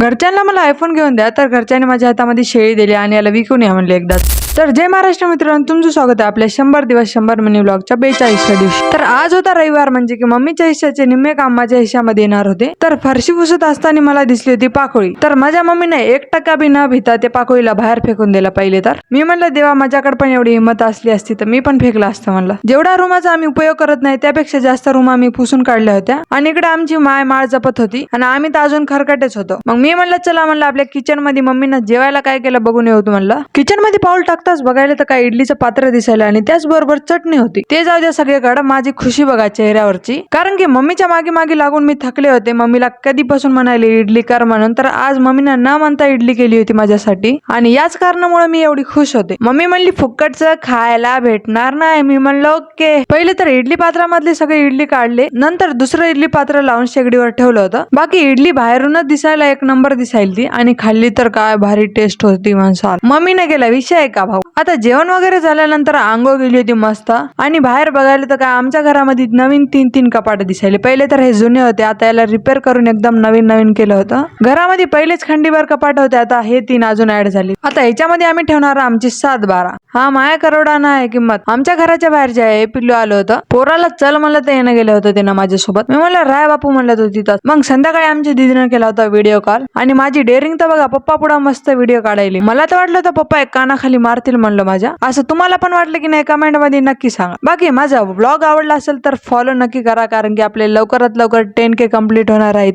घरच्यांना मला आयफोन घेऊन द्या, तर घरच्यांनी माझ्या हातामध्ये शेळी दिली आणि याला विकून या म्हणले एकदाच. तर जय महाराष्ट्र मित्रांनो, तुमचं स्वागत आहे आपल्या 100 दिवस 100 मिनी व्लॉगच्या 42व्या दिवशी. तर आज होता रविवार, म्हणजे की मम्मीच्या हिश्श्याचे निम्मे काम माझ्या हिश्श्यामध्ये येणार होते. तर फरशी पुसत असताना मला दिसली होती पाकोळी. तर माझ्या मम्मीने 1% बी न भिता ते पाकोळीला बाहेर फेकून दिला. पहिले तर मी म्हणलं देवा, माझ्याकडे पण एवढी हिंमत असली असती तर मी पण फेकला असतं म्हणलं. जेवढा रूमाचा आम्ही उपयोग करत नाही त्यापेक्षा जास्त रूम आम्ही पुसून काढल्या होत्या. आणि इकडे आमची माळ जपत होती आणि आम्ही तर अजून खरकटेच होतो. मग मी म्हणलं चला म्हणलं आपल्या किचन मध्ये मम्मीनं जेवायला काय केलं बघून येऊ म्हणलं. किचन मध्ये पाऊल टाकताच बघायला तर काय इडलीचं पात्र दिसायला आणि त्याचबरोबर चटणी होती. ते जाऊ द्या सगळीकडे, माझी खुशी बघा चेहऱ्यावरची. कारण की मम्मीच्या मागे मागे लागून मी थकले होते. मम्मीला कधीपासून म्हणाले इडली कर म्हणून, तर आज मम्मीनं न म्हणता इडली केली होती माझ्यासाठी आणि याच कारणामुळे मी एवढी खुश होते. मम्मी म्हणली फुकटचं खायला भेटणार नाही. मी म्हणलं ओके. पहिले तर इडली पात्रामधले सगळे इडली काढले, नंतर दुसरं इडली पात्र लावून शेगडीवर ठेवलं होतं. बाकी इडली बाहेरूनच दिसायला एक नंबर दिसायला ती आणि खाल्ली तर काय भारी टेस्ट होती माणसाला. मम्मीने गेला विषय का भाऊ. आता जेवण वगैरे झाल्यानंतर आंघोळ गेली होती मस्त आणि बाहेर बघायला तर काय आमच्या घरामध्ये नवीन 3 कपाट दिसायले. पहिले तर हे जुने होते, आता याला रिपेअर करून एकदम नवीन केलं होतं. घरामध्ये पहिलेच खंडीभर कपाट होते, आता हे 3 अजून ऍड झाली. आता ह्याच्यामध्ये आम्ही ठेवणार आमची 7-12. हा माया करोडा नाही किंमत. आमच्या घराच्या बाहेरचे आहे पिल्लू आलं होतं. पोराला चल म्हणलं तर येणं गेलं होतं त्यानं माझ्यासोबत. मी म्हणलं राय बापू म्हणलं तो तिथं. मग संध्याकाळी आमच्या दीदीनं केला होता व्हिडिओ कॉल आणि माझी डेअरिंग तर बघा, पप्पा पुढे मस्त व्हिडिओ काढायली. मला तर वाटलं तर पप्पा एक कानाखाली मारतील म्हणलं माझ्या. असं तुम्हाला पण वाटलं की नाही कमेंट मध्ये नक्की सांगा. बाकी माझा व्लॉग आवडला असेल तर फॉलो नक्की करा, कारण की आपले लवकरात लवकर 10K कंप्लीट होणार आहे.